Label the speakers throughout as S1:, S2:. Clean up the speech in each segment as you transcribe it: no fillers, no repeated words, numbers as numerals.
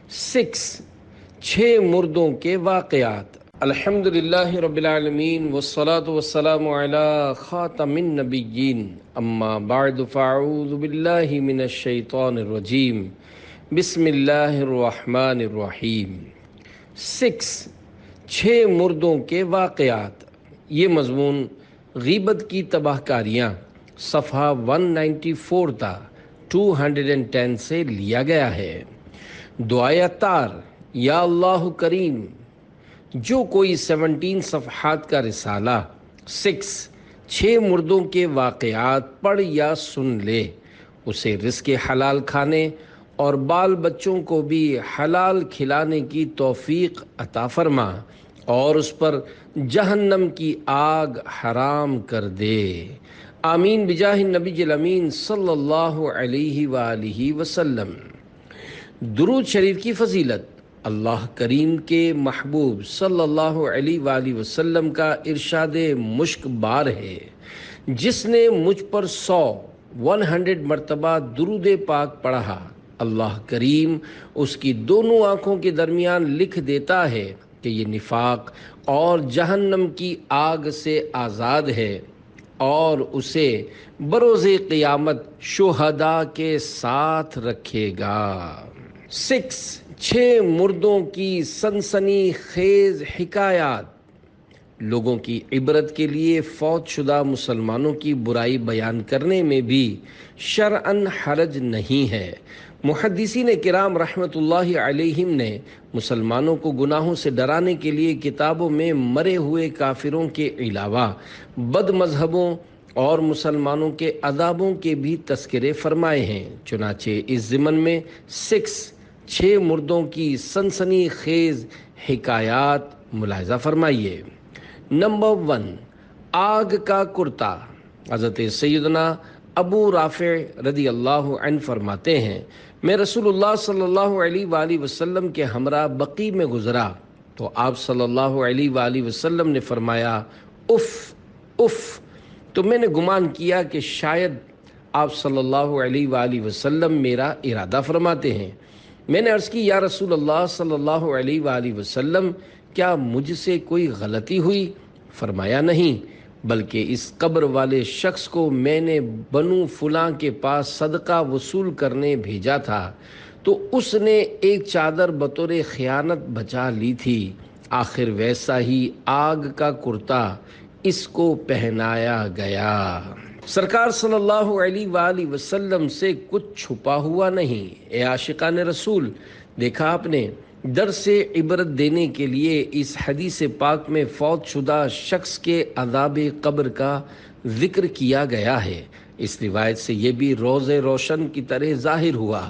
S1: چھ مردوں کے واقعات۔ الحمدللہ رب العالمین والصلاة والسلام علی خاتم النبیین، اما بعد فاعوذ باللہ من الشیطان الرجیم، بسم اللہ الرحمن الرحیم۔ چھ مردوں کے واقعات، یہ مضمون غیبت کی تباہ کاریاں صفحہ 194 تا 210 سے لیا گیا ہے۔ دعائے عطار: یا اللہ کریم، جو کوئی 17 صفحات کا رسالہ 6 مردوں کے واقعات پڑھ یا سن لے، اسے رزق حلال کھانے اور بال بچوں کو بھی حلال کھلانے کی توفیق عطا فرما اور اس پر جہنم کی آگ حرام کر دے، آمین بجاہ النبی الامین صلی اللہ علیہ وآلہ وسلم۔ درود شریف کی فضیلت: اللہ کریم کے محبوب صلی اللہ علیہ وآلہ وسلم کا ارشاد مشک بار ہے، جس نے مجھ پر 100 مرتبہ درود پاک پڑھا، اللہ کریم اس کی دونوں آنکھوں کے درمیان لکھ دیتا ہے کہ یہ نفاق اور جہنم کی آگ سے آزاد ہے اور اسے بروز قیامت شہداء کے ساتھ رکھے گا۔ 6 مردوں کی سنسنی خیز حکایات۔ لوگوں کی عبرت کے لیے فوت شدہ مسلمانوں کی برائی بیان کرنے میں بھی شرعاً حرج نہیں ہے۔ محدثین کرام رحمۃ اللہ علیہم نے مسلمانوں کو گناہوں سے ڈرانے کے لیے کتابوں میں مرے ہوئے کافروں کے علاوہ بد مذہبوں اور مسلمانوں کے عذابوں کے بھی تذکرے فرمائے ہیں۔ چنانچہ اس ضمن میں 6 مردوں کی سنسنی خیز حکایات ملاحظہ فرمائیے۔ نمبر 1، آگ کا کرتا۔ حضرت سیدنا ابو رافع رضی اللہ عنہ فرماتے ہیں، میں رسول اللہ صلی اللہ علیہ وآلہ وسلم کے ہمراہ بقیع میں گزرا تو آپ صلی اللہ علیہ وآلہ وسلم نے فرمایا اف اف، تو میں نے گمان کیا کہ شاید آپ صلی اللہ علیہ وآلہ وسلم میرا ارادہ فرماتے ہیں۔ میں نے عرض کی، یا رسول اللہ صلی اللہ علیہ وآلہ وسلم، کیا مجھ سے کوئی غلطی ہوئی؟ فرمایا نہیں، بلکہ اس قبر والے شخص کو میں نے بنو فلاں کے پاس صدقہ وصول کرنے بھیجا تھا تو اس نے ایک چادر بطور خیانت بچا لی تھی، آخر ویسا ہی آگ کا کرتا اس کو پہنایا گیا۔ سرکار صلی اللہ علیہ وآلہ وسلم سے کچھ چھپا ہوا نہیں۔ اے عاشقان رسول، دیکھا آپ نے، درس عبرت دینے کے لیے اس حدیث پاک میں فوت شدہ شخص کے عذاب قبر کا ذکر کیا گیا ہے۔ اس روایت سے یہ بھی روز روشن کی طرح ظاہر ہوا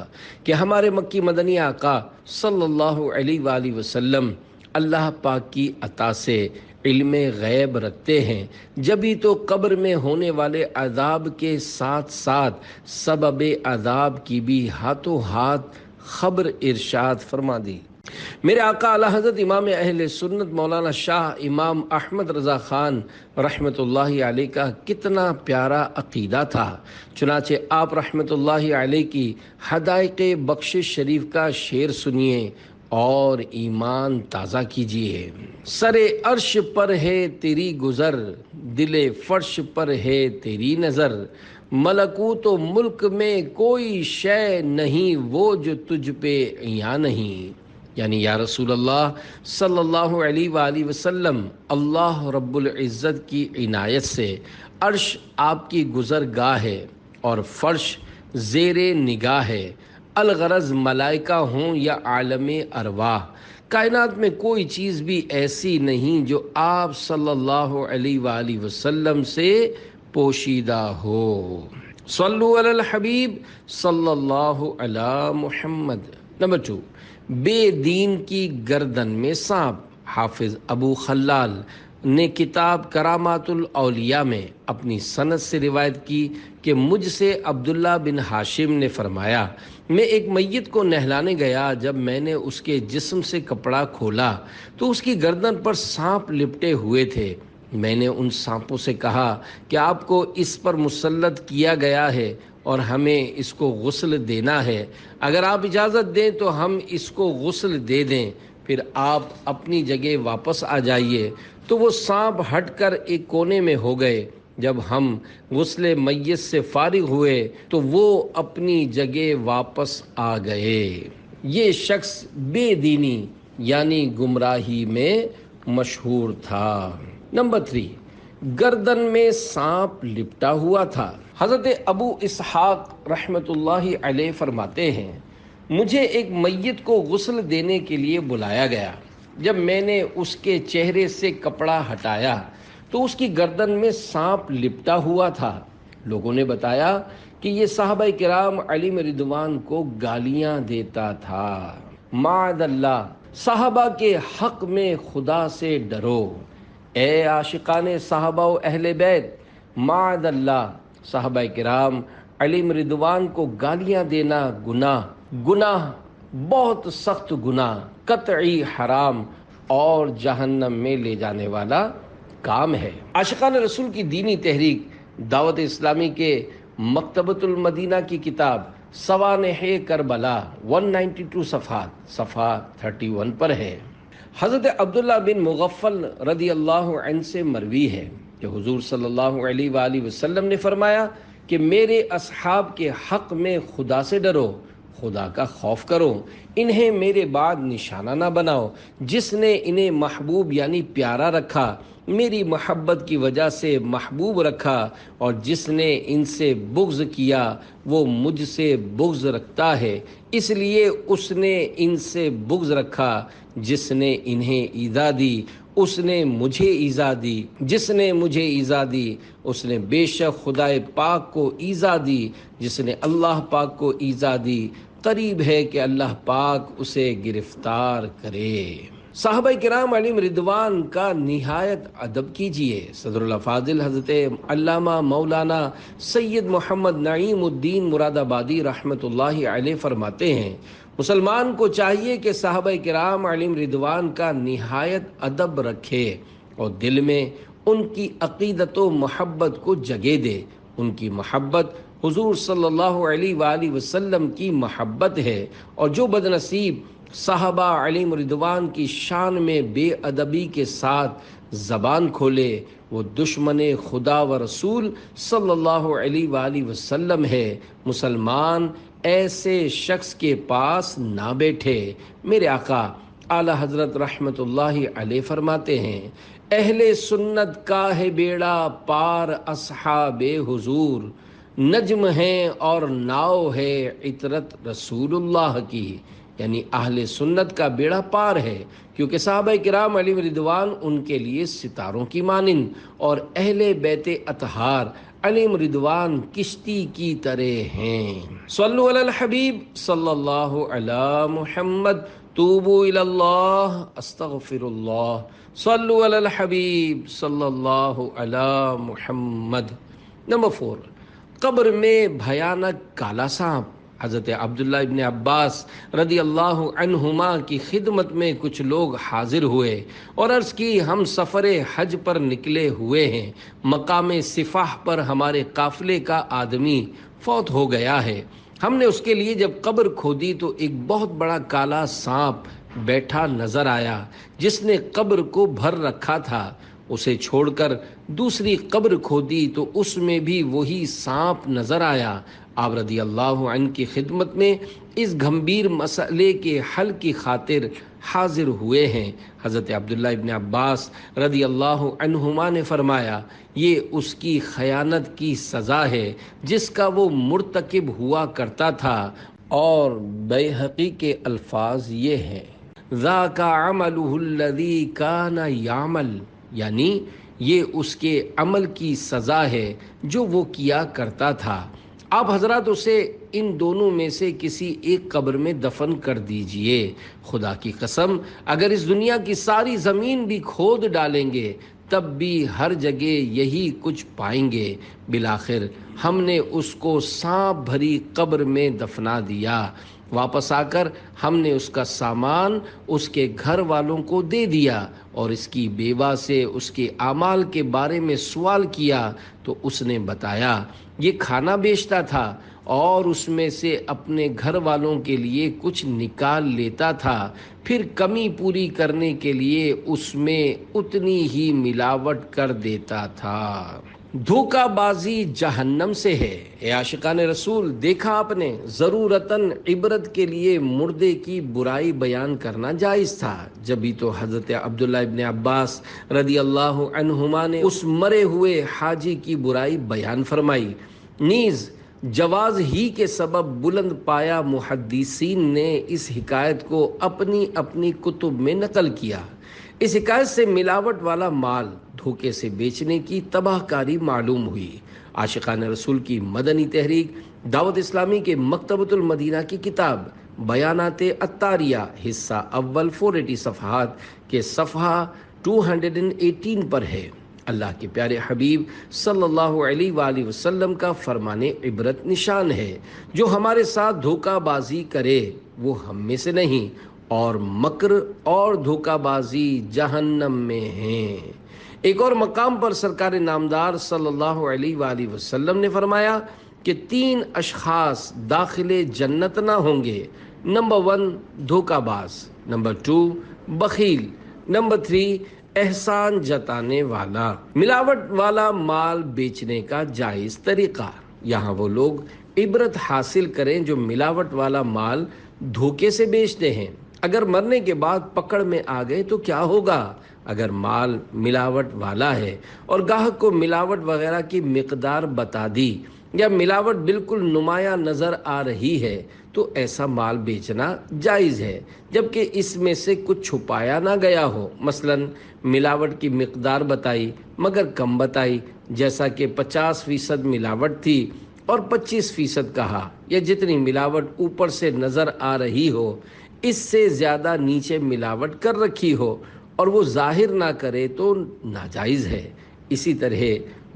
S1: کہ ہمارے مکی مدنی آقا صلی اللہ علیہ وآلہ وسلم اللہ پاک کی عطا سے علم غیب رکھتے ہیں، جبھی تو قبر میں ہونے والے عذاب کے ساتھ ساتھ سبب عذاب کی بھی ہاتھوں ہاتھ خبر ارشاد فرما دی۔ میرے آقا اعلیٰ حضرت امام اہل سنت مولانا شاہ امام احمد رضا خان رحمۃ اللہ علیہ کا کتنا پیارا عقیدہ تھا، چنانچہ آپ رحمۃ اللہ علیہ کی حدائق بخشش شریف کا شعر سنیے اور ایمان تازہ کیجیے۔ سر عرش پر ہے تیری گزر، دل فرش پر ہے تیری نظر، ملکوت و ملک میں کوئی شے نہیں وہ جو تجھ پہ عیاں نہیں۔ یعنی یا رسول اللہ صلی اللہ علیہ وآلہ وسلم، اللہ رب العزت کی عنایت سے عرش آپ کی گزرگاہ ہے اور فرش زیر نگاہ ہے، الغرض ملائکہ ہوں یا عالم ارواح، کائنات میں کوئی چیز بھی ایسی نہیں جو آپ صلی اللہ علیہ وآلہ وسلم سے پوشیدہ ہو۔ صلو علی الحبیب صلی اللہ علی محمد۔ نمبر 2، بے دین کی گردن میں سانپ۔ حافظ ابو خلال نے کتاب کرامات الاولیاء میں اپنی سند سے روایت کی کہ مجھ سے عبداللہ بن ہاشم نے فرمایا، میں ایک میت کو نہلانے گیا، جب میں نے اس کے جسم سے کپڑا کھولا تو اس کی گردن پر سانپ لپٹے ہوئے تھے۔ میں نے ان سانپوں سے کہا کہ آپ کو اس پر مسلط کیا گیا ہے اور ہمیں اس کو غسل دینا ہے، اگر آپ اجازت دیں تو ہم اس کو غسل دے دیں، پھر آپ اپنی جگہ واپس آ جائیے۔ تو وہ سانپ ہٹ کر ایک کونے میں ہو گئے۔ جب ہم غسل میت سے فارغ ہوئے تو وہ اپنی جگہ واپس آ گئے۔ یہ شخص بے دینی یعنی گمراہی میں مشہور تھا۔ نمبر 3، گردن میں سانپ لپٹا ہوا تھا۔ حضرت ابو اسحاق رحمۃ اللہ علیہ فرماتے ہیں، مجھے ایک میت کو غسل دینے کے لیے بلایا گیا۔ جب میں نے اس کے چہرے سے کپڑا ہٹایا تو اس کی گردن میں سانپ لپٹا ہوا تھا۔ لوگوں نے بتایا کہ یہ صحابہ کرام علیہ رضوان کو گالیاں دیتا تھا۔ معاذ اللہ، صحابہ کے حق میں خدا سے ڈرو۔ اے عاشقان صحابہ و اہل بیت، معاذ اللہ، صحابہ کرام علیہ رضوان کو گالیاں دینا گناہ، بہت سخت گناہ، قطعی حرام اور جہنم میں لے جانے والا کام ہے۔ عاشقان رسول کی دینی تحریک دعوت اسلامی کے مکتبۃ المدینہ کی کتاب سوانح کربلا 192 صفحہ 31 پر ہے۔ حضرت عبداللہ بن مغفل رضی اللہ عنہ سے مروی ہے کہ حضور صلی اللہ علیہ وآلہ وسلم نے فرمایا کہ میرے اصحاب کے حق میں خدا سے ڈرو، خدا کا خوف کرو، انہیں میرے بعد نشانہ نہ بناؤ۔ جس نے انہیں محبوب یعنی پیارا رکھا، میری محبت کی وجہ سے محبوب رکھا، اور جس نے ان سے بغض کیا وہ مجھ سے بغض رکھتا ہے، اس لیے اس نے ان سے بغض رکھا۔ جس نے انہیں ایذا دی اس نے مجھے ایذا دی، جس نے مجھے ایذا دی اس نے بے شک خدائے پاک کو ایذا دی، جس نے اللہ پاک کو ایذا دی قریب ہے کہ اللہ پاک اسے گرفتار کرے۔ صحابہ کرام علیہ رضوان کا نہایت ادب کیجیے۔ صدر الافاضل حضرت علامہ مولانا سید محمد نعیم الدین مراد آبادی رحمۃ اللہ علیہ فرماتے ہیں، مسلمان کو چاہیے کہ صحابہ کرام علیہ رضوان کا نہایت ادب رکھے اور دل میں ان کی عقیدت و محبت کو جگہ دے۔ ان کی محبت حضور صلی اللہ علیہ وآلہ وسلم کی محبت ہے، اور جو بد نصیب صحابہ علیہ رضوان کی شان میں بے ادبی کے ساتھ زبان کھولے، وہ دشمن خدا و رسول صلی اللہ علیہ وآلہ وسلم ہے۔ مسلمان ایسے شخص کے پاس نہ بیٹھے۔ میرے آقا اعلی حضرت رحمت اللہ علیہ فرماتے ہیں، اہل سنت کا ہے بیڑا پار اصحاب حضور، نجم ہیں اور ناؤ ہے عطرت رسول اللہ کی۔ یعنی اہل سنت کا بیڑا پار ہے، کیونکہ صحابہ کرام علیہ رضوان ان کے لیے ستاروں کی مانند، اور اہل بیت اطہار علیہ رضوان کشتی کی طرح ہیں۔ صلو علی الحبیب صلی اللہ علی محمد، توبوا الی اللہ استغفر اللہ، صلو علی الحبیب صلی اللہ علی محمد۔ نمبر 4، قبر میں بھیانک کالا سانپ۔ حضرت عبداللہ ابن عباس رضی اللہ عنہما کی خدمت میں کچھ لوگ حاضر ہوئے اور عرض کی، ہم سفر حج پر نکلے ہوئے ہیں، مقام صفاح پر ہمارے قافلے کا آدمی فوت ہو گیا ہے۔ ہم نے اس کے لیے جب قبر کھودی تو ایک بہت بڑا کالا سانپ بیٹھا نظر آیا جس نے قبر کو بھر رکھا تھا۔ اسے چھوڑ کر دوسری قبر کھودی تو اس میں بھی وہی سانپ نظر آیا۔ آپ رضی اللہ عنہ کی خدمت میں اس گھمبیر مسئلے کے حل کی خاطر حاضر ہوئے ہیں۔ حضرت عبداللہ ابن عباس رضی اللہ عنہما نے فرمایا، یہ اس کی خیانت کی سزا ہے جس کا وہ مرتکب ہوا کرتا تھا۔ اور بیہقی کے الفاظ یہ ہیں، ذاک عملہ الذی کان یعمل، یعنی یہ اس کے عمل کی سزا ہے جو وہ کیا کرتا تھا۔ آپ حضرات اسے ان دونوں میں سے کسی ایک قبر میں دفن کر دیجئے۔ خدا کی قسم اگر اس دنیا کی ساری زمین بھی کھود ڈالیں گے تب بھی ہر جگہ یہی کچھ پائیں گے۔ بالآخر ہم نے اس کو سانپ بھری قبر میں دفنا دیا۔ واپس آ کر ہم نے اس کا سامان اس کے گھر والوں کو دے دیا اور اس کی بیوہ سے اس کے اعمال کے بارے میں سوال کیا تو اس نے بتایا یہ کھانا بیچتا تھا اور اس میں سے اپنے گھر والوں کے لیے کچھ نکال لیتا تھا، پھر کمی پوری کرنے کے لیے اس میں اتنی ہی ملاوٹ کر دیتا تھا۔ دھوکہ بازی جہنم سے ہے۔ اے عاشقان رسول، دیکھا آپ نے، ضرورتاً عبرت کے لیے مردے کی برائی بیان کرنا جائز تھا، جبھی تو حضرت عبداللہ ابن عباس رضی اللہ عنہما نے اس مرے ہوئے حاجی کی برائی بیان فرمائی۔ نیز جواز ہی کے سبب بلند پایا محدثین نے اس حکایت کو اپنی اپنی کتب میں نقل کیا۔ اس حکایت سے ملاوٹ والا مال دھوکے سے بیچنے کی تباہ کاری معلوم ہوئی۔ عاشقان رسول کی مدنی تحریک دعوت اسلامی کے مکتبۃ المدینہ کی کتاب بیانات عطاریہ حصہ اول 480 صفحات کے صفحہ 218 پر ہے۔ اللہ کے پیارے حبیب صلی اللہ علیہ وآلہ وسلم کا فرمان عبرت نشان ہے، جو ہمارے ساتھ دھوکہ بازی کرے وہ ہم میں سے نہیں، اور مکر اور دھوکہ بازی جہنم میں ہیں۔ ایک اور مقام پر سرکار نامدار صلی اللہ علیہ وآلہ وسلم نے فرمایا کہ 3 اشخاص داخل جنت نہ ہوں گے۔ نمبر 1 دھوکہ باز، نمبر 2 بخیل، نمبر 3 احسان جتانے والا۔ ملاوٹ والا مال بیچنے کا جائز طریقہ۔ یہاں وہ لوگ عبرت حاصل کریں جو ملاوٹ والا مال دھوکے سے بیچتے ہیں۔ اگر مرنے کے بعد پکڑ میں آ گئے تو کیا ہوگا؟ اگر مال ملاوٹ والا ہے اور گاہک کو ملاوٹ وغیرہ کی مقدار بتا دی یا ملاوٹ بالکل نمایاں نظر آ رہی ہے تو ایسا مال بیچنا جائز ہے، جبکہ اس میں سے کچھ چھپایا نہ گیا ہو۔ مثلا ملاوٹ کی مقدار بتائی مگر کم بتائی، جیسا کہ 50% ملاوٹ تھی اور 25% کہا، یا جتنی ملاوٹ اوپر سے نظر آ رہی ہو اس سے زیادہ نیچے ملاوٹ کر رکھی ہو اور وہ ظاہر نہ کرے تو ناجائز ہے۔ اسی طرح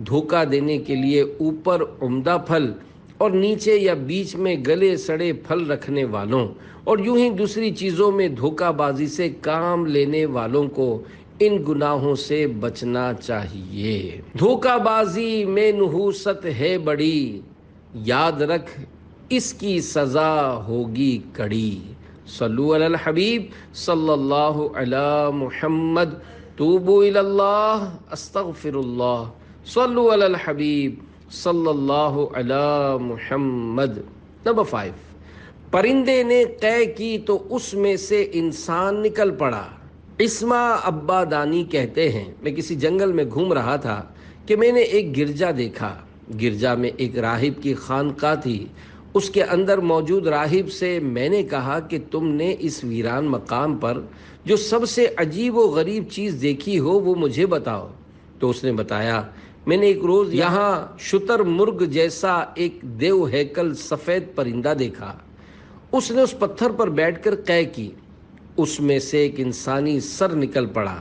S1: دھوکہ دینے کے لیے اوپر عمدہ پھل اور نیچے یا بیچ میں گلے سڑے پھل رکھنے والوں اور یوں ہی دوسری چیزوں میں دھوکہ بازی سے کام لینے والوں کو ان گناہوں سے بچنا چاہیے۔ دھوکہ بازی میں نحوست ہے بڑی، یاد رکھ اس کی سزا ہوگی کڑی۔ صلو علی الحبیب صلی اللہ علی محمد، توبو الی اللہ استغفر اللہ، صلو علی الحبیب صلی اللہ علی محمد۔ نمبر 5 پرندے نے قے کی تو اس میں سے انسان نکل پڑا۔ اسما ابا دانی کہتے ہیں، میں کسی جنگل میں گھوم رہا تھا کہ میں نے ایک گرجا دیکھا۔ گرجا میں ایک راہب کی خانقاہ تھی۔ اس کے اندر موجود راہب سے میں نے کہا کہ تم نے اس ویران مقام پر جو سب سے عجیب و غریب چیز دیکھی ہو وہ مجھے بتاؤ۔ تو اس نے بتایا، میں نے ایک روز یہاں شتر مرغ جیسا ایک دیو ہیکل سفید پرندہ دیکھا۔ اس نے اس پتھر پر بیٹھ کر قے کی، اس میں سے ایک انسانی سر نکل پڑا۔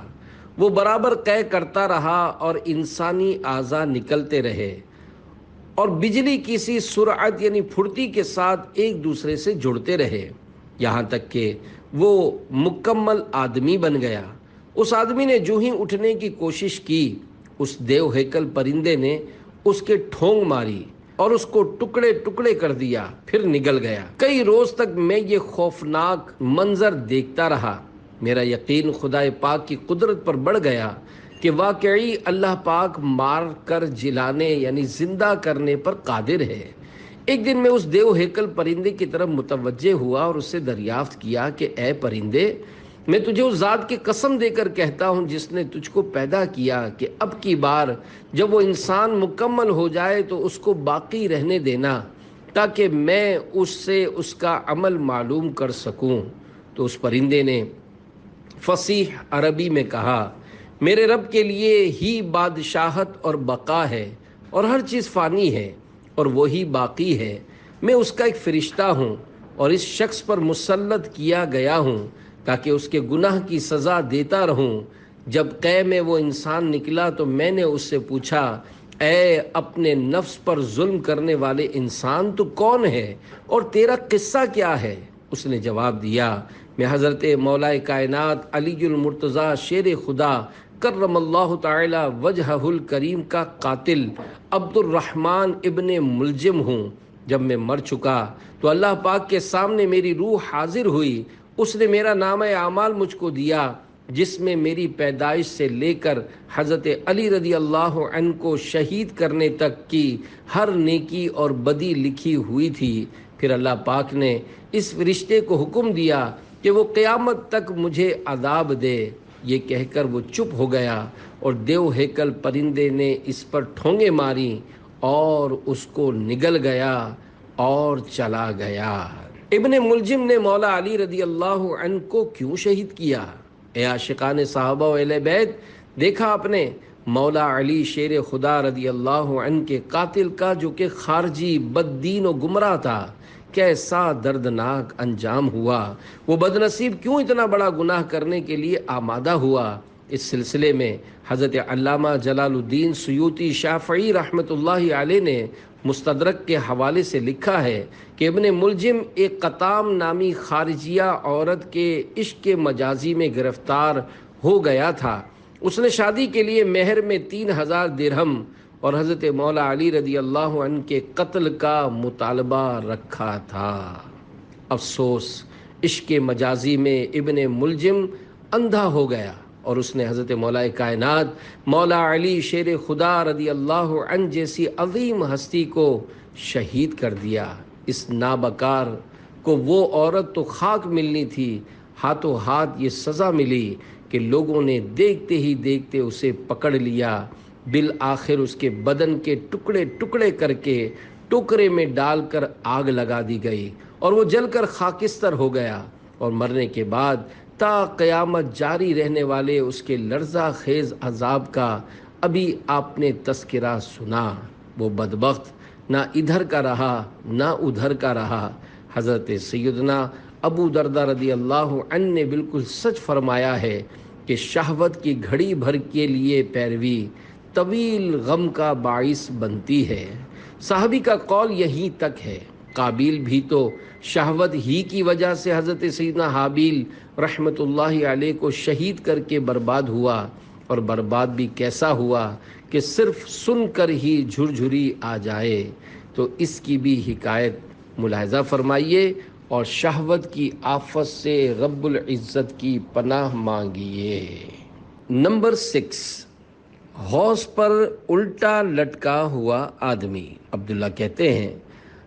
S1: وہ برابر قے کرتا رہا اور انسانی اعضاء نکلتے رہے اور بجلی کسی سرعت یعنی پھرتی کے ساتھ ایک دوسرے سے جڑتے رہے، یہاں تک کہ وہ مکمل آدمی بن گیا۔ اس آدمی نے جو ہی اٹھنے کی کوشش کی، اس دیو ہیکل پرندے نے اس کے ٹھونگ ماری اور اس کو ٹکڑے ٹکڑے کر دیا، پھر نگل گیا۔ کئی روز تک میں یہ خوفناک منظر دیکھتا رہا۔ میرا یقین خدا پاک کی قدرت پر بڑھ گیا کہ واقعی اللہ پاک مار کر جلانے یعنی زندہ کرنے پر قادر ہے۔ ایک دن میں اس دیو ہیکل پرندے کی طرف متوجہ ہوا اور اس سے دریافت کیا کہ اے پرندے، میں تجھے اس ذات کی قسم دے کر کہتا ہوں جس نے تجھ کو پیدا کیا کہ اب کی بار جب وہ انسان مکمل ہو جائے تو اس کو باقی رہنے دینا تاکہ میں اس سے اس کا عمل معلوم کر سکوں۔ تو اس پرندے نے فصیح عربی میں کہا، میرے رب کے لیے ہی بادشاہت اور بقا ہے اور ہر چیز فانی ہے اور وہی باقی ہے۔ میں اس کا ایک فرشتہ ہوں اور اس شخص پر مسلط کیا گیا ہوں تاکہ اس کے گناہ کی سزا دیتا رہوں۔ جب قے میں وہ انسان نکلا تو میں نے اس سے پوچھا، اے اپنے نفس پر ظلم کرنے والے انسان، تو کون ہے اور تیرا قصہ کیا ہے؟ اس نے جواب دیا، میں حضرت مولا کائنات علی المرتضیٰ شیر خدا کرم اللہ تعالی وجہہ الکریم کا قاتل عبد الرحمن ابن ملجم ہوں۔ جب میں مر چکا تو اللہ پاک کے سامنے میری روح حاضر ہوئی، اس نے میرا نامہ اعمال مجھ کو دیا جس میں میری پیدائش سے لے کر حضرت علی رضی اللہ عنہ کو شہید کرنے تک کی ہر نیکی اور بدی لکھی ہوئی تھی۔ پھر اللہ پاک نے اس فرشتے کو حکم دیا کہ وہ قیامت تک مجھے عذاب دے۔ یہ کہہ کر وہ چپ ہو گیا اور دیو ہیکل پرندے نے اس پر ٹھونگے ماری اور اس کو نگل گیا اور چلا گیا۔ ابن ملجم نے مولا علی رضی اللہ عنہ کو کیوں شہید کیا؟ اے عاشقان صحابہ و اہل بیت، دیکھا آپ نے مولا علی شیر خدا رضی اللہ عنہ کے قاتل کا جو کہ خارجی بد دین و گمراہ تھا کیسا دردناک انجام ہوا۔ وہ بدنصیب کیوں اتنا بڑا گناہ کرنے کے لیے آمادہ ہوا؟ اس سلسلے میں حضرت علامہ جلال الدین سیوطی شافعی رحمۃ اللہ علیہ نے مستدرک کے حوالے سے لکھا ہے کہ ابن ملجم ایک قطام نامی خارجیہ عورت کے عشق مجازی میں گرفتار ہو گیا تھا۔ اس نے شادی کے لیے مہر میں 3000 درہم اور حضرت مولا علی رضی اللہ عنہ کے قتل کا مطالبہ رکھا تھا۔ افسوس، عشق مجازی میں ابن ملجم اندھا ہو گیا اور اس نے حضرت مولا کائنات مولا علی شیر خدا رضی اللہ عنہ جیسی عظیم ہستی کو شہید کر دیا۔ اس نابکار کو وہ عورت تو خاک ملنی تھی، ہاتھوں ہاتھ یہ سزا ملی کہ لوگوں نے دیکھتے ہی دیکھتے اسے پکڑ لیا۔ بالآخر اس کے بدن کے ٹکڑے ٹکڑے کر کے ٹوکرے میں ڈال کر آگ لگا دی گئی اور وہ جل کر خاکستر ہو گیا، اور مرنے کے بعد تا قیامت جاری رہنے والے اس کے لرزہ خیز عذاب کا ابھی آپ نے تذکرہ سنا۔ وہ بدبخت نہ ادھر کا رہا نہ ادھر کا رہا۔ حضرت سیدنا ابو دردہ رضی اللہ عنہ نے بالکل سچ فرمایا ہے کہ شہوت کی گھڑی بھر کے لیے پیروی طویل غم کا باعث بنتی ہے۔ صحابی کا قول یہیں تک ہے۔ قابیل بھی تو شہوت ہی کی وجہ سے حضرت سیدنا حابیل رحمت اللہ علیہ کو شہید کر کے برباد ہوا، اور برباد بھی کیسا ہوا کہ صرف سن کر ہی جھرجھری آ جائے۔ تو اس کی بھی حکایت ملاحظہ فرمائیے اور شہوت کی آفت سے رب العزت کی پناہ مانگیے۔ نمبر 6، حوض پر الٹا لٹکا ہوا آدمی۔ عبداللہ کہتے ہیں،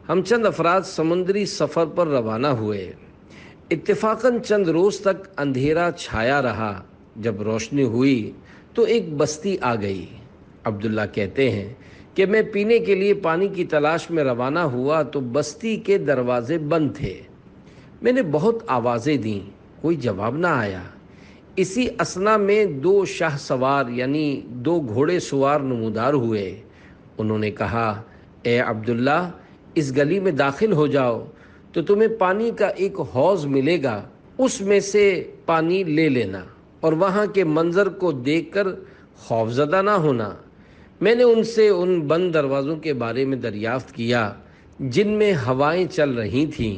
S1: ہم چند افراد سمندری سفر پر روانہ ہوئے۔ اتفاقاً چند روز تک اندھیرا چھایا رہا۔ جب روشنی ہوئی تو ایک بستی آ گئی۔ عبداللہ کہتے ہیں کہ میں پینے کے لیے پانی کی تلاش میں روانہ ہوا تو بستی کے دروازے بند تھے۔ میں نے بہت آوازیں دیں، کوئی جواب نہ آیا۔ اسی اثنا میں 2 شاہ سوار یعنی 2 گھوڑے سوار نمودار ہوئے۔ انہوں نے کہا، اے عبداللہ، اس گلی میں داخل ہو جاؤ تو تمہیں پانی کا ایک حوض ملے گا، اس میں سے پانی لے لینا اور وہاں کے منظر کو دیکھ کر خوفزدہ نہ ہونا۔ میں نے ان سے ان بند دروازوں کے بارے میں دریافت کیا جن میں ہوائیں چل رہی تھیں۔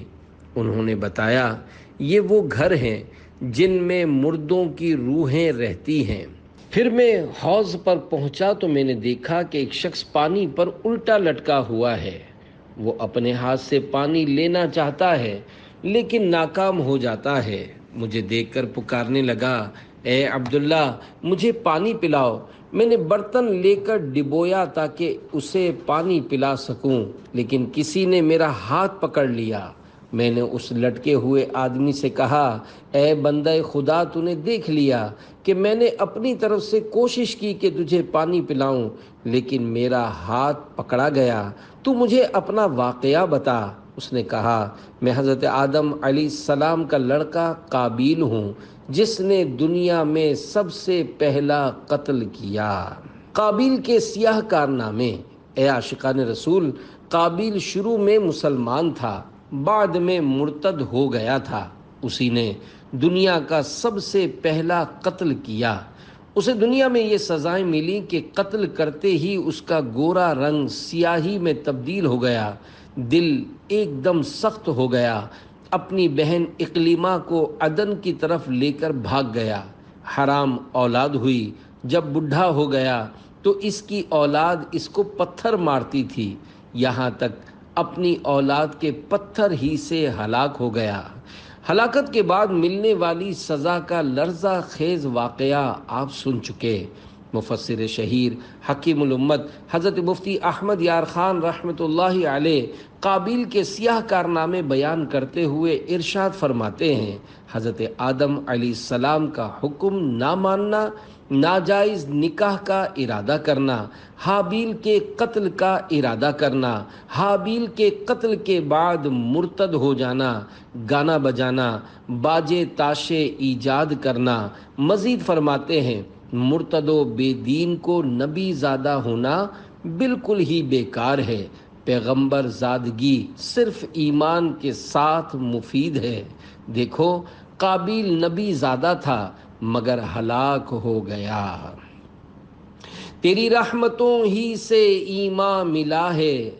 S1: انہوں نے بتایا، یہ وہ گھر ہیں جن میں مردوں کی روحیں رہتی ہیں۔ پھر میں حوض پر پہنچا تو میں نے دیکھا کہ ایک شخص پانی پر الٹا لٹکا ہوا ہے۔ وہ اپنے ہاتھ سے پانی لینا چاہتا ہے لیکن ناکام ہو جاتا ہے۔ مجھے دیکھ کر پکارنے لگا، اے عبداللہ، مجھے پانی پلاؤ۔ میں نے برتن لے کر ڈبویا تاکہ اسے پانی پلا سکوں، لیکن کسی نے میرا ہاتھ پکڑ لیا۔ میں نے اس لٹکے ہوئے آدمی سے کہا، اے بندہ خدا، تو نے دیکھ لیا کہ میں نے اپنی طرف سے کوشش کی کہ تجھے پانی پلاؤں، لیکن میرا ہاتھ پکڑا گیا۔ تو مجھے اپنا واقعہ بتا۔ اس نے کہا، میں حضرت آدم علیہ السلام کا لڑکا قابیل ہوں جس نے دنیا میں سب سے پہلا قتل کیا۔ قابیل کے سیاہ کارنامے۔ اے عاشقان رسول، قابیل شروع میں مسلمان تھا، بعد میں مرتد ہو گیا تھا۔ اسی نے دنیا کا سب سے پہلا قتل کیا۔ اسے دنیا میں یہ سزائیں ملی کہ قتل کرتے ہی اس کا گورا رنگ سیاہی میں تبدیل ہو گیا، دل ایک دم سخت ہو گیا، اپنی بہن اقلیمہ کو عدن کی طرف لے کر بھاگ گیا۔ حرام اولاد ہوئی، جب بڈھا ہو گیا تو اس کی اولاد اس کو پتھر مارتی تھی، یہاں تک اپنی اولاد کے پتھر ہی سے ہلاک ہو گیا۔ ہلاکت کے بعد ملنے والی سزا کا لرزہ خیز واقعہ آپ سن چکے۔ مفسر شہیر حکیم الامت حضرت مفتی احمد یار خان رحمۃ اللہ علیہ قابیل کے سیاہ کارنامے بیان کرتے ہوئے ارشاد فرماتے ہیں، حضرت آدم علیہ السلام کا حکم نہ ماننا، ناجائز نکاح کا ارادہ کرنا، حابیل کے قتل کا ارادہ کرنا، حابیل کے قتل کے بعد مرتد ہو جانا، گانا بجانا، باجے تاشے ایجاد کرنا۔ مزید فرماتے ہیں، مرتد و بے دین کو نبی زادہ ہونا بالکل ہی بیکار ہے، پیغمبر زادگی صرف ایمان کے ساتھ مفید ہے۔ دیکھو، قابیل نبی زادہ تھا مگر ہلاک ہو گیا۔ تیری رحمتوں ہی سے ایمان ملا ہے،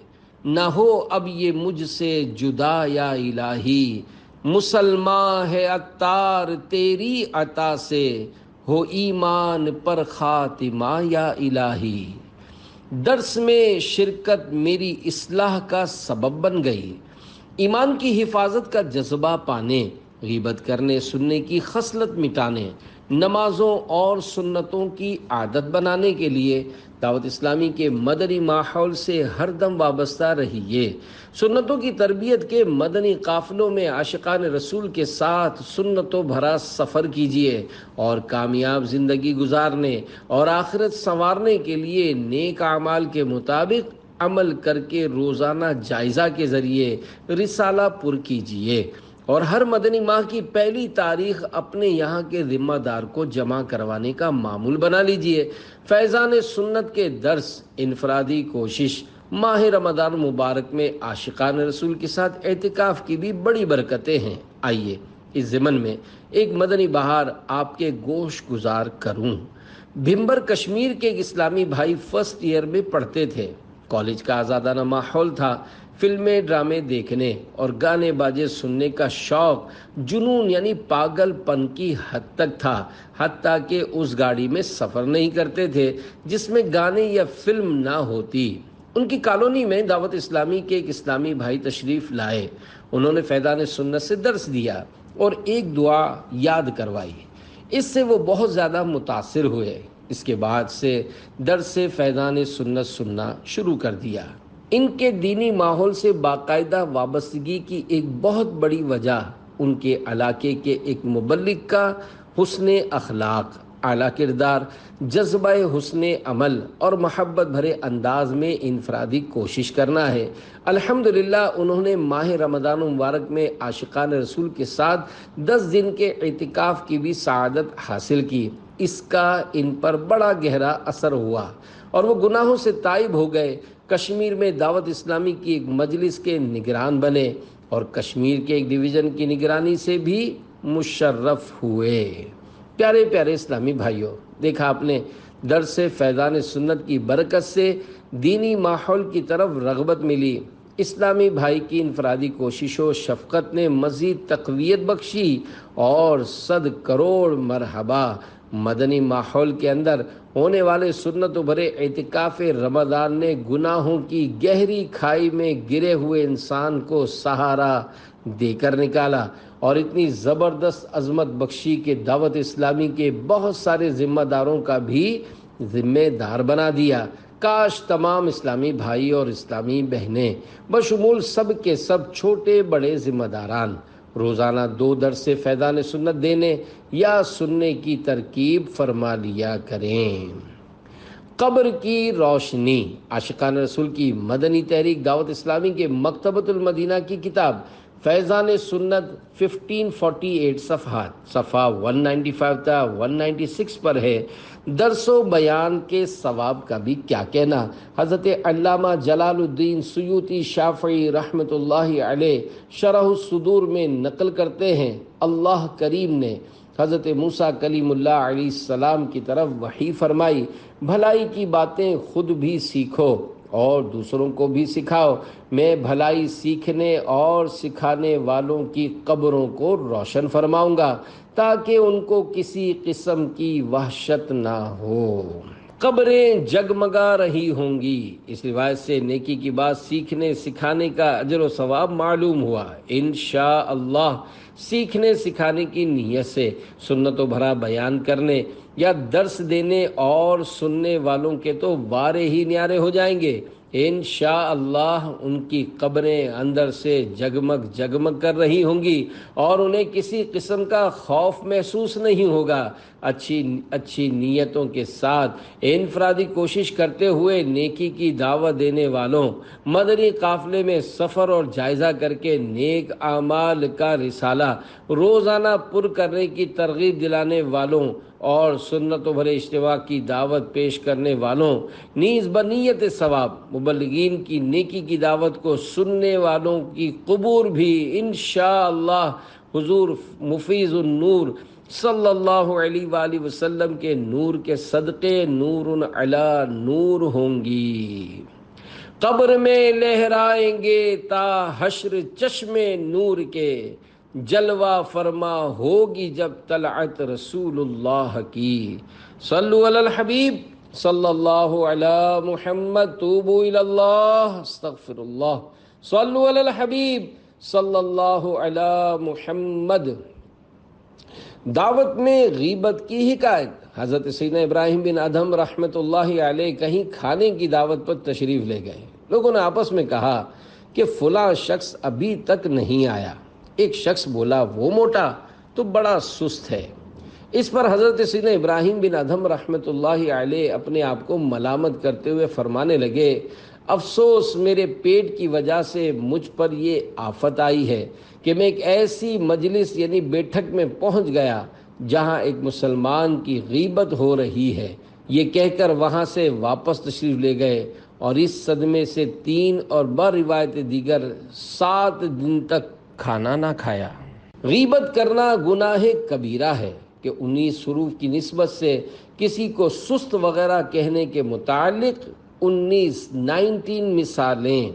S1: نہ ہو اب یہ مجھ سے جدا یا الہی۔ مسلمان ہے عطار تیری عطا سے، ہو ایمان پر خاتمہ یا الہی۔ درس میں شرکت میری اصلاح کا سبب بن گئی، ایمان کی حفاظت کا جذبہ پانے، غیبت کرنے سننے کی خصلت مٹانے، نمازوں اور سنتوں کی عادت بنانے کے لیے دعوت اسلامی کے مدنی ماحول سے ہر دم وابستہ رہیے۔ سنتوں کی تربیت کے مدنی قافلوں میں عاشقان رسول کے ساتھ سنتوں بھرا سفر کیجیے، اور کامیاب زندگی گزارنے اور آخرت سنوارنے کے لیے نیک اعمال کے مطابق عمل کر کے روزانہ جائزہ کے ذریعے رسالہ پر کیجیے، اور ہر مدنی ماہ کی پہلی تاریخ اپنے یہاں کے ذمہ دار کو جمع کروانے کا معمول بنا لیجیے۔ فیضان سنت کے درس، انفرادی کوشش، ماہ رمضان مبارک میں عاشقان رسول کے ساتھ اعتکاف کی بھی بڑی برکتیں ہیں۔ آئیے اس ضمن میں ایک مدنی بہار آپ کے گوش گزار کروں۔ بھمبر کشمیر کے ایک اسلامی بھائی فرسٹ ایئر میں پڑھتے تھے۔ کالج کا آزادانہ ماحول تھا، فلمیں ڈرامے دیکھنے اور گانے باجے سننے کا شوق جنون یعنی پاگل پن کی حد تک تھا، حتیٰ کہ اس گاڑی میں سفر نہیں کرتے تھے جس میں گانے یا فلم نہ ہوتی۔ ان کی کالونی میں دعوت اسلامی کے ایک اسلامی بھائی تشریف لائے، انہوں نے فیضان سنت سے درس دیا اور ایک دعا یاد کروائی، اس سے وہ بہت زیادہ متاثر ہوئے۔ اس کے بعد سے درس سے فیضان سنت سننا شروع کر دیا۔ ان کے دینی ماحول سے باقاعدہ وابستگی کی ایک بہت بڑی وجہ ان کے علاقے کے ایک مبلغ کا حسن اخلاق، اعلیٰ کردار، جذبہ حسن عمل اور محبت بھرے انداز میں انفرادی کوشش کرنا ہے۔ الحمدللہ انہوں نے ماہ رمضان مبارک میں عاشقان رسول کے ساتھ 10 دن کے اعتکاف کی بھی سعادت حاصل کی۔ اس کا ان پر بڑا گہرا اثر ہوا اور وہ گناہوں سے تائب ہو گئے۔ کشمیر میں دعوت اسلامی کی ایک مجلس کے نگران بنے اور کشمیر کے ایک ڈویژن کی نگرانی سے بھی مشرف ہوئے۔ پیارے پیارے اسلامی بھائیوں، دیکھا آپ نے، درس فیضان سنت کی برکت سے دینی ماحول کی طرف رغبت ملی۔ اسلامی بھائی کی انفرادی کوشش و شفقت نے مزید تقویت بخشی، اور 100 کروڑ مرحبا مدنی ماحول کے اندر ہونے والے سنت بھرے اعتکاف رمضان نے گناہوں کی گہری کھائی میں گرے ہوئے انسان کو سہارا دے کر نکالا، اور اتنی زبردست عظمت بخشی کہ دعوت اسلامی کے بہت سارے ذمہ داروں کا بھی ذمہ دار بنا دیا۔ کاش تمام اسلامی بھائی اور اسلامی بہنیں بشمول سب کے سب چھوٹے بڑے ذمہ داران روزانہ 2 درس فیضان سنت دینے یا سننے کی ترکیب فرما لیا کریں۔ قبر کی روشنی، عاشقان رسول کی مدنی تحریک دعوت اسلامی کے مکتبۃ المدینہ کی کتاب فیضان سنت 1548 صفحات، صفحہ 195 تا 196 پر ہے۔ درس و بیان کے ثواب کا بھی کیا کہنا۔ حضرت علامہ جلال الدین سیوطی شافعی رحمۃ اللہ علیہ شرح الصدور میں نقل کرتے ہیں، اللہ کریم نے حضرت موسیٰ کلیم اللہ علیہ السلام کی طرف وحی فرمائی، بھلائی کی باتیں خود بھی سیکھو اور دوسروں کو بھی سکھاؤ۔ میں بھلائی سیکھنے اور سکھانے والوں کی قبروں کو روشن فرماؤں گا تاکہ ان کو کسی قسم کی وحشت نہ ہو۔ قبریں جگمگا رہی ہوں گی۔ اس روایت سے نیکی کی بات سیکھنے سکھانے کا اجر و ثواب معلوم ہوا۔ انشاءاللہ سیکھنے سکھانے کی نیت سے سنت و بھرا بیان کرنے یا درس دینے اور سننے والوں کے تو وارے ہی نیارے ہو جائیں گے۔ انشاءاللہ ان کی قبریں اندر سے جگمگ جگمگ کر رہی ہوں گی اور انہیں کسی قسم کا خوف محسوس نہیں ہوگا۔ اچھی نیتوں کے ساتھ انفرادی کوشش کرتے ہوئے نیکی کی دعوت دینے والوں، مدنی قافلے میں سفر اور جائزہ کر کے نیک اعمال کا رسالہ روزانہ پر کرنے کی ترغیب دلانے والوں اور سنت و بھرے اجتماع کی دعوت پیش کرنے والوں، نیز بنیت ثواب مبلغین کی نیکی کی دعوت کو سننے والوں کی قبور بھی انشاءاللہ حضور مفیض النور صلی اللہ علیہ وآلہ وسلم کے نور کے صدقے نور علی نور ہوں گی۔ قبر میں لہرائیں گے تا حشر چشمے نور کے، جلوہ فرما ہوگی جب طلعت رسول اللہ کی۔ صلو علی الحبیب صلی اللہ علی محمد، توبوا الی اللہ استغفر اللہ، صلو علی الحبیب صلی اللہ علی محمد۔ دعوت میں غیبت کی حکایت۔ حضرت سیدنا ابراہیم بن ادھم رحمۃ اللہ علیہ کہیں کھانے کی دعوت پر تشریف لے گئے۔ لوگوں نے آپس میں کہا کہ فلاں شخص ابھی تک نہیں آیا۔ ایک شخص بولا وہ موٹا تو بڑا سست ہے۔ اس پر حضرت سیدنا ابراہیم بن ادھم رحمۃ اللہ علیہ اپنے آپ کو ملامت کرتے ہوئے فرمانے لگے، افسوس میرے پیٹ کی وجہ سے مجھ پر یہ آفت آئی ہے کہ میں ایک ایسی مجلس یعنی بیٹھک میں پہنچ گیا جہاں ایک مسلمان کی غیبت ہو رہی ہے۔ یہ کہہ کر وہاں سے واپس تشریف لے گئے اور اس صدمے سے 3 اور روایت دیگر 7 دن تک کھانا نہ کھایا۔ غیبت کرنا گناہ کبیرہ ہے کہ 19 حروف کی نسبت سے کسی کو سست وغیرہ کہنے کے متعلق 19 مثالیں۔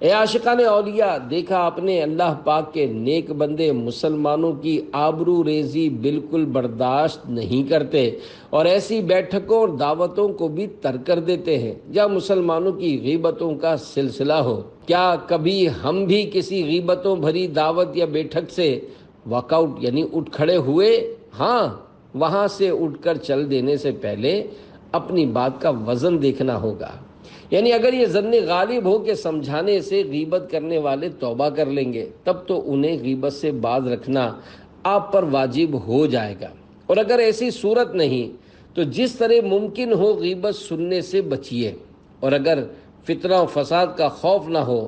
S1: اے عاشقان اولیاء، دیکھا آپ نے اللہ پاک کے نیک بندے مسلمانوں کی آبرو ریزی بالکل برداشت نہیں کرتے اور ایسی بیٹھکوں اور دعوتوں کو بھی ترک کر دیتے ہیں جہاں مسلمانوں کی غیبتوں کا سلسلہ ہو۔ کیا کبھی ہم بھی کسی غیبتوں بھری دعوت یا بیٹھک سے واک آؤٹ یعنی اٹھ کھڑے ہوئے؟ ہاں، وہاں سے اٹھ کر چل دینے سے پہلے اپنی بات کا وزن دیکھنا ہوگا۔ یعنی اگر یہ ظن غالب ہو کہ سمجھانے سے غیبت کرنے والے توبہ کر لیں گے تب تو انہیں غیبت سے باز رکھنا آپ پر واجب ہو جائے گا، اور اگر ایسی صورت نہیں تو جس طرح ممکن ہو غیبت سننے سے بچیے، اور اگر فتنہ و فساد کا خوف نہ ہو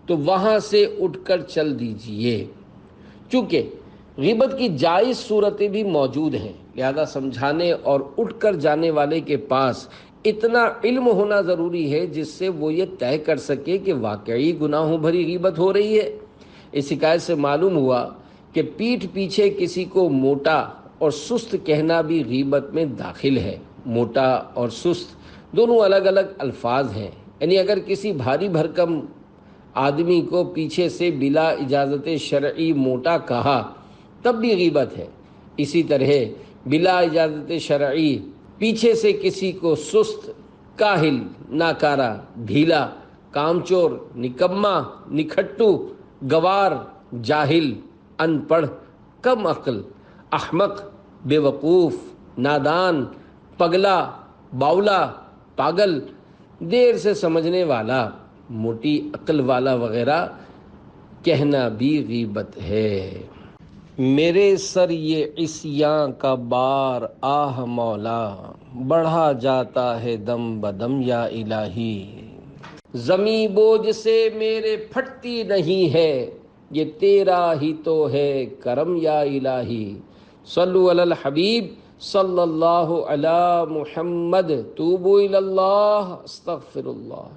S1: تو وہاں سے اٹھ کر چل دیجیے۔ چونکہ غیبت کی جائز صورتیں بھی موجود ہیں، لہذا سمجھانے اور اٹھ کر جانے والے کے پاس اتنا علم ہونا ضروری ہے جس سے وہ یہ طے کر سکے کہ واقعی گناہوں بھری غیبت ہو رہی ہے۔ اس حکایت سے معلوم ہوا کہ پیٹھ پیچھے کسی کو موٹا اور سست کہنا بھی غیبت میں داخل ہے۔ موٹا اور سست دونوں الگ الگ الفاظ ہیں، یعنی اگر کسی بھاری بھرکم آدمی کو پیچھے سے بلا اجازت شرعی موٹا کہا تب بھی غیبت ہے، اسی طرح بلا اجازت شرعی پیچھے سے کسی کو سست، کاہل، ناکارہ، ڈھیلا، کامچور، نکما، نکھٹو، گوار، جاہل، ان پڑھ، کم عقل، احمق، بے وقوف، نادان، پگلا، باولا، پاگل، دیر سے سمجھنے والا، موٹی عقل والا وغیرہ کہنا بھی غیبت ہے۔ میرے سر یہ عصیاں کا بار آہ مولا، بڑھا جاتا ہے دم بدم یا الہی۔ زمیں بوجھ سے میرے پھٹتی نہیں ہے، یہ تیرا ہی تو ہے کرم یا الہی۔ صلو علی الحبیب صلی اللہ علی محمد، توبوا الی اللہ استغفر اللہ،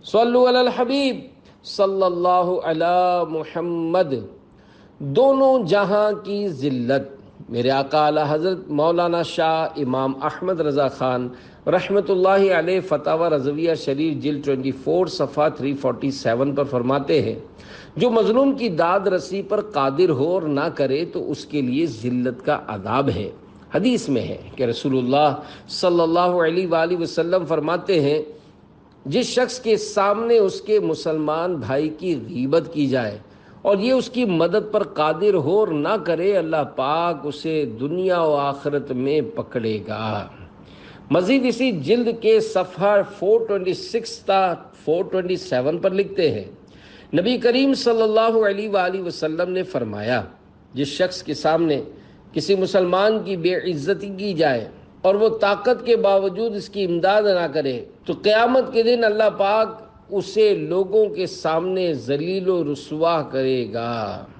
S1: صلو علی الحبیب صلی اللہ علی محمد۔ دونوں جہاں کی ذلت میرے آقا اعلیٰ حضرت مولانا شاہ امام احمد رضا خان رحمۃ اللہ علیہ فتاوی رضویہ شریف جلد 24 صفحہ 347 پر فرماتے ہیں، جو مظلوم کی داد رسی پر قادر ہو اور نہ کرے تو اس کے لیے ذلت کا عذاب ہے۔ حدیث میں ہے کہ رسول اللہ صلی اللہ علیہ وآلہ وسلم فرماتے ہیں، جس شخص کے سامنے اس کے مسلمان بھائی کی غیبت کی جائے اور یہ اس کی مدد پر قادر ہو اور نہ کرے، اللہ پاک اسے دنیا و آخرت میں پکڑے گا۔ مزید اسی جلد کے صفحہ 426 تا 427 پر لکھتے ہیں، نبی کریم صلی اللہ علیہ وآلہ وسلم نے فرمایا، جس شخص کے سامنے کسی مسلمان کی بے عزتی کی جائے اور وہ طاقت کے باوجود اس کی امداد نہ کرے تو قیامت کے دن اللہ پاک اسے لوگوں کے سامنے ذلیل و رسوا کرے گا۔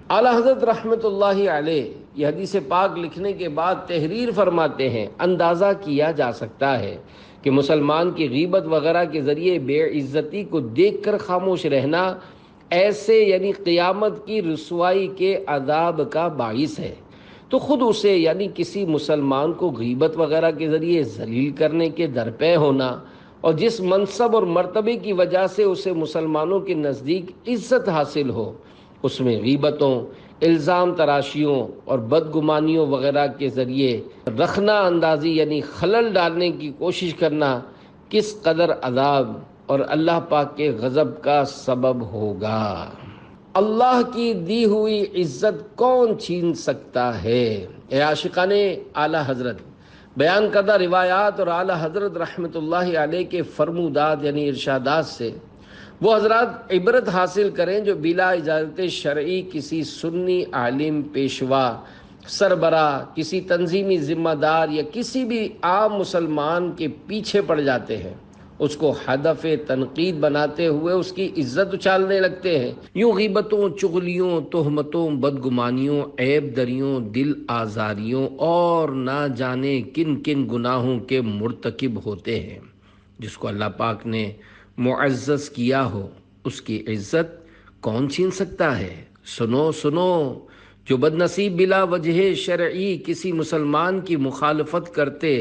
S1: اعلیٰ حضرت رحمۃ اللہ علیہ یہ حدیث پاک لکھنے کے بعد تحریر فرماتے ہیں، اندازہ کیا جا سکتا ہے کہ مسلمان کی غیبت وغیرہ کے ذریعے بے عزتی کو دیکھ کر خاموش رہنا ایسے یعنی قیامت کی رسوائی کے عذاب کا باعث ہے، تو خود اسے یعنی کسی مسلمان کو غیبت وغیرہ کے ذریعے ذلیل کرنے کے درپے ہونا اور جس منصب اور مرتبے کی وجہ سے اسے مسلمانوں کے نزدیک عزت حاصل ہو، اس میں غیبتوں، الزام تراشیوں اور بدگمانیوں وغیرہ کے ذریعے رخنہ اندازی یعنی خلل ڈالنے کی کوشش کرنا کس قدر عذاب اور اللہ پاک کے غضب کا سبب ہوگا۔ اللہ کی دی ہوئی عزت کون چھین سکتا ہے؟ اے عاشقان اعلیٰ حضرت، بیان کردہ روایات اور اعلیٰ حضرت رحمۃ اللہ علیہ کے فرمودات یعنی ارشادات سے وہ حضرات عبرت حاصل کریں جو بلا اجازت شرعی کسی سنی عالم، پیشوا، سربراہ، کسی تنظیمی ذمہ دار یا کسی بھی عام مسلمان کے پیچھے پڑ جاتے ہیں، اس کو ہدف تنقید بناتے ہوئے اس کی عزت اچھالنے لگتے ہیں۔ یوں غیبتوں، چغلیوں، تہمتوں، بدگمانیوں، عیب دریوں، دل آزاریوں اور نہ جانے کن کن گناہوں کے مرتکب ہوتے ہیں۔ جس کو اللہ پاک نے معزز کیا ہو اس کی عزت کون چھین سکتا ہے؟ سنو سنو، جو بدنصیب بلا وجہ شرعی کسی مسلمان کی مخالفت کرتے،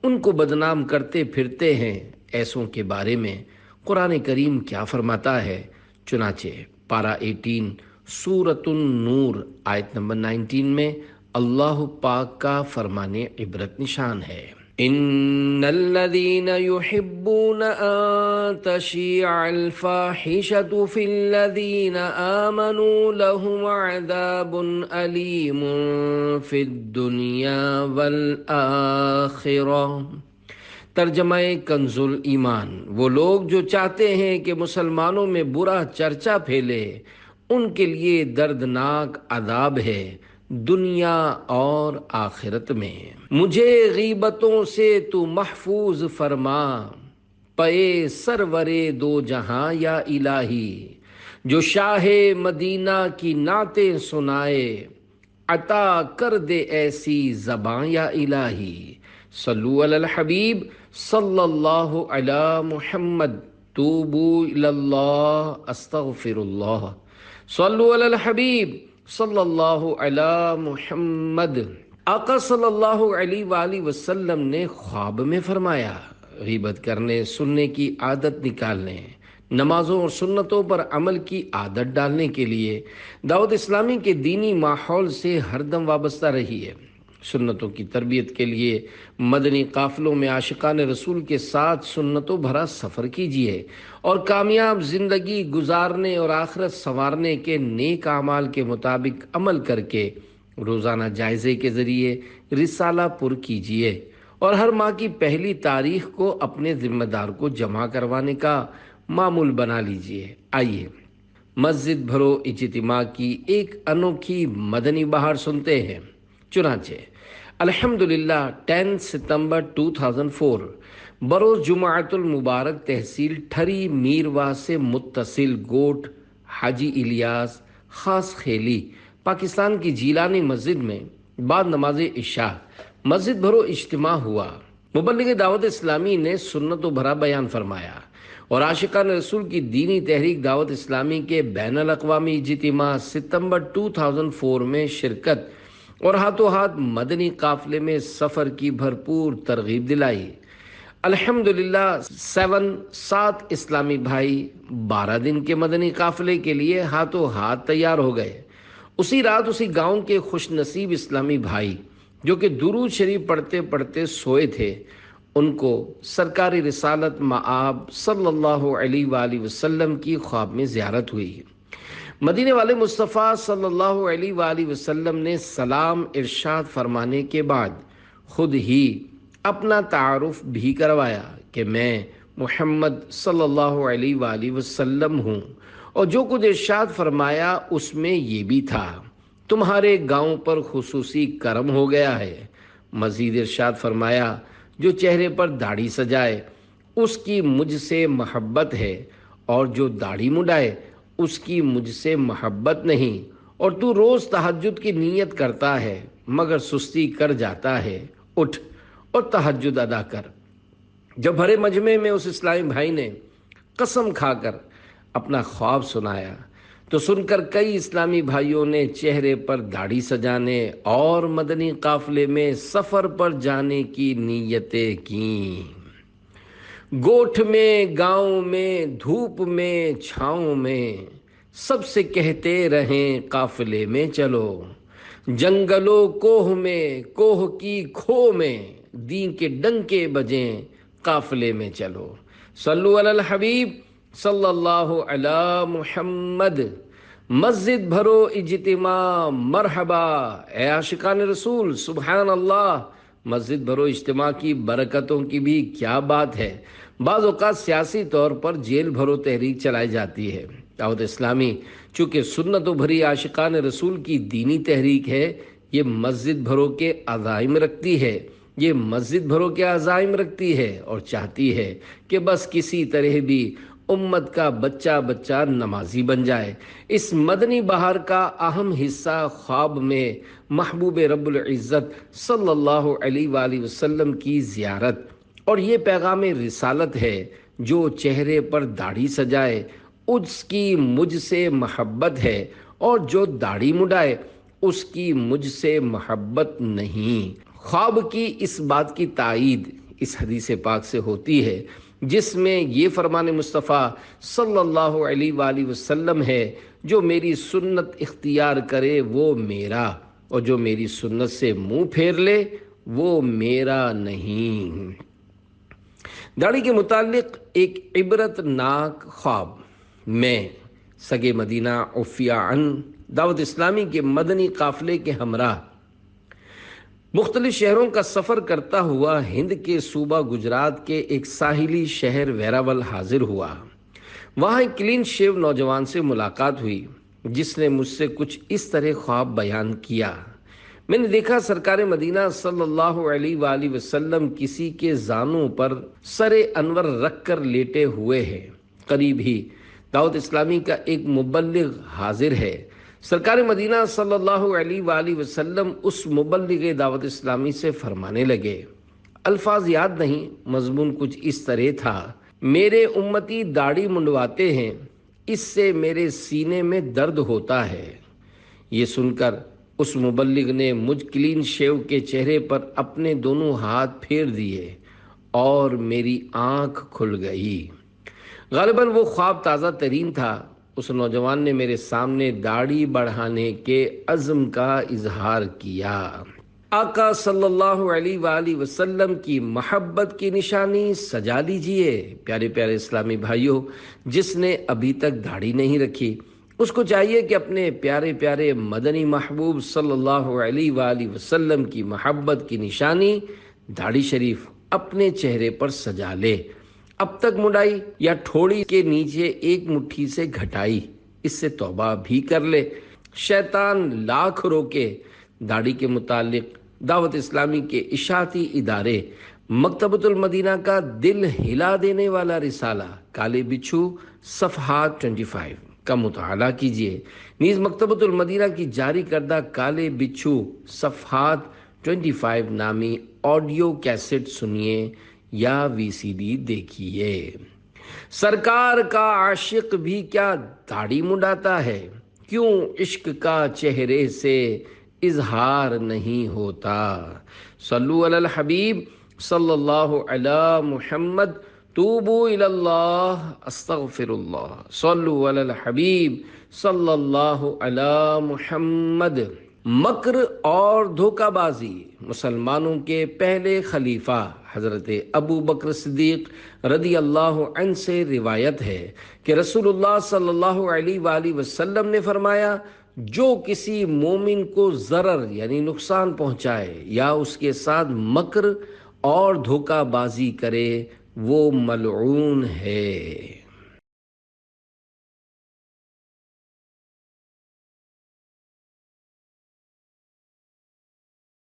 S1: ان کو بدنام کرتے پھرتے ہیں، ایسوں کے بارے میں قرآن کریم کیا فرماتا ہے؟ چنانچہ پارہ 18 سورۃ النور آیت نمبر 19 میں اللہ پاک کا فرمان عبرت نشان ہے، ان الذين يحبون ان تشيع الفاحشة في الذين آمنوا لهم عذاب أليم في الدنيا والآخرة۔ ترجمہ کنز ایمان، وہ لوگ جو چاہتے ہیں کہ مسلمانوں میں برا چرچا پھیلے، ان کے لیے دردناک عذاب ہے دنیا اور آخرت میں۔ مجھے غیبتوں سے تو محفوظ فرما، پے سرورے دو جہاں یا الہی، جو شاہ مدینہ کی نعتیں سنائے، عطا کر دے ایسی زباں یا الہی۔ صلو علی الحبیب صلی اللہ علی محمد، توبو الی اللہ استغفر اللہ، صلو علی الحبیب صلی اللہ علی محمد۔ آقا صلی اللہ علیہ وآلہ وسلم نے خواب میں فرمایا، غیبت کرنے سننے کی عادت نکالنے، نمازوں اور سنتوں پر عمل کی عادت ڈالنے کے لیے دعوت اسلامی کے دینی ماحول سے ہر دم وابستہ رہی ہے۔ سنتوں کی تربیت کے لیے مدنی قافلوں میں عاشقان رسول کے ساتھ سنتوں بھرا سفر کیجیے اور کامیاب زندگی گزارنے اور آخرت سنوارنے کے نیک اعمال کے مطابق عمل کر کے روزانہ جائزے کے ذریعے رسالہ پر کیجیے اور ہر ماہ کی پہلی تاریخ کو اپنے ذمہ دار کو جمع کروانے کا معمول بنا لیجیے۔ آئیے مسجد بھرو اجتماع کی ایک انوکھی مدنی بہار سنتے ہیں۔ چنانچہ الحمدللہ 10 ستمبر 2004 بروز جمعۃ المبارک تحصیل ٹھری میروا سے متصل گوٹ حاجی الیاس خاص خیلی پاکستان کی جیلانی مسجد میں بعد نماز عشاء مسجد بھرو اجتماع ہوا۔ مبلغ دعوت اسلامی نے سنت و بھرا بیان فرمایا اور عاشقان رسول کی دینی تحریک دعوت اسلامی کے بین الاقوامی اجتماع ستمبر 2004 میں شرکت اور ہاتھوں ہاتھ مدنی قافلے میں سفر کی بھرپور ترغیب دلائی۔ الحمدللہ 7 اسلامی بھائی 12 دن کے مدنی قافلے کے لیے ہاتھوں ہاتھ تیار ہو گئے۔ اسی رات اسی گاؤں کے خوش نصیب اسلامی بھائی جو کہ درود شریف پڑھتے پڑھتے سوئے تھے، ان کو سرکاری رسالت مآب صلی اللہ علیہ وآلہ وسلم کی خواب میں زیارت ہوئی۔ مدینے والے مصطفیٰ صلی اللہ علیہ وآلہ وسلم نے سلام ارشاد فرمانے کے بعد خود ہی اپنا تعارف بھی کروایا کہ میں محمد صلی اللہ علیہ وآلہ وسلم ہوں، اور جو کچھ ارشاد فرمایا اس میں یہ بھی تھا، تمہارے گاؤں پر خصوصی کرم ہو گیا ہے۔ مزید ارشاد فرمایا، جو چہرے پر داڑھی سجائے اس کی مجھ سے محبت ہے، اور جو داڑھی مڈائے اس کی مجھ سے محبت نہیں، اور تو روز تہجد کی نیت کرتا ہے مگر سستی کر جاتا ہے، اٹھ اور تہجد ادا کر۔ جب بھرے مجمع میں اس اسلامی بھائی نے قسم کھا کر اپنا خواب سنایا تو سن کر کئی اسلامی بھائیوں نے چہرے پر داڑھی سجانے اور مدنی قافلے میں سفر پر جانے کی نیتیں کیں۔ گوٹھ میں، گاؤں میں، دھوپ میں، چھاؤں میں، سب سے کہتے رہیں قافلے میں چلو۔ جنگلوں کوہ میں، کوہ کی کھو میں، دین کے ڈنکے بجیں قافلے میں چلو۔ صلو علی الحبیب صلی اللہ علی محمد۔ مسجد بھرو اجتماع مرحبا، اے عاشقان رسول سبحان اللہ۔ مسجد بھرو اجتماع کی برکتوں کی بھی کیا بات ہے۔ بعض اوقات سیاسی طور پر جیل بھرو تحریک چلائی جاتی ہے۔ دعوت اسلامی چونکہ سنتوں بھری عاشقان رسول کی دینی تحریک ہے، یہ مسجد بھرو کے عزائم رکھتی ہے، یہ مسجد بھرو کے عزائم رکھتی ہے اور چاہتی ہے کہ بس کسی طرح بھی امت کا بچہ بچہ نمازی بن جائے۔ اس مدنی بہار کا اہم حصہ خواب میں محبوب رب العزت صلی اللہ علیہ وآلہ وسلم کی زیارت، اور یہ پیغام رسالت ہے، جو چہرے پر داڑھی سجائے اس کی مجھ سے محبت ہے، اور جو داڑھی مڈائے اس کی مجھ سے محبت نہیں۔ خواب کی اس بات کی تائید اس حدیث پاک سے ہوتی ہے جس میں یہ فرمان مصطفیٰ صلی اللہ علیہ وآلہ وسلم ہے، جو میری سنت اختیار کرے وہ میرا، اور جو میری سنت سے منہ پھیر لے وہ میرا نہیں۔ داڑھی کے متعلق ایک عبرت ناک خواب میں سگے مدینہ عفیہ عن دعوت اسلامی کے مدنی قافلے کے ہمراہ مختلف شہروں کا سفر کرتا ہوا ہند کے صوبہ گجرات کے ایک ساحلی شہر ویراول حاضر ہوا۔ وہاں ایک کلین شیو نوجوان سے ملاقات ہوئی جس نے مجھ سے کچھ اس طرح خواب بیان کیا۔ میں نے دیکھا سرکار مدینہ صلی اللہ علیہ وآلہ وسلم کسی کے زانوں پر سر انور رکھ کر لیٹے ہوئے ہیں۔ قریب ہی دعوت اسلامی کا ایک مبلغ حاضر ہے۔ سرکار مدینہ صلی اللہ علیہ وآلہ وسلم اس مبلغ دعوت اسلامی سے فرمانے لگے، الفاظ یاد نہیں، مضمون کچھ اس طرح تھا، میرے امتی داڑھی منڈواتے ہیں، اس سے میرے سینے میں درد ہوتا ہے۔ یہ سن کر اس مبلغ نے مجھ کلین شیو کے چہرے پر اپنے دونوں ہاتھ پھیر دیے اور میری آنکھ کھل گئی۔ غالباً وہ خواب تازہ ترین تھا۔ اس نوجوان نے میرے سامنے داڑھی بڑھانے کے عزم کا اظہار کیا۔ آقا صلی اللہ علیہ وآلہ وسلم کی محبت کی نشانی سجا لیجئے۔ پیارے پیارے اسلامی بھائیوں، جس نے ابھی تک داڑھی نہیں رکھی اس کو چاہیے کہ اپنے پیارے پیارے مدنی محبوب صلی اللہ علیہ وآلہ وسلم کی محبت کی نشانی داڑھی شریف اپنے چہرے پر سجا لے۔ اب تک مڈائی یا ٹھوڑی کے نیچے ایک مٹھی سے گھٹائی، اس سے توبہ بھی کر لے۔ شیطان لاکھ روکے، داڑھی کے متعلق دعوت اسلامی کے اشاعتی ادارے مکتبۃ المدینہ کا دل ہلا دینے والا رسالہ کالے بچھو صفحات 25 کا مطالعہ کیجیے۔ نیز مکتبۃ المدینہ کی جاری کردہ کالے بچھو صفحات 25 نامی آڈیو کیسٹ سنیے یا VCD دیکھیے۔ سرکار کا عاشق بھی کیا داڑھی منڈاتا ہے؟ کیوں عشق کا چہرے سے اظہار نہیں ہوتا۔ صلو علی الحبیب صلی اللہ علی محمد، توبو الی اللہ، استغفر اللہ۔ صلو علی الحبیب صلی اللہ علی محمد۔ مکر اور دھوکہ بازی۔ مسلمانوں کے پہلے خلیفہ حضرت ابو بکر صدیق رضی اللہ عنہ سے روایت ہے کہ رسول اللہ صلی اللہ علیہ وآلہ وسلم نے فرمایا، جو کسی مومن کو ضرر یعنی نقصان پہنچائے یا اس کے ساتھ مکر اور دھوکہ بازی کرے وہ ملعون ہے۔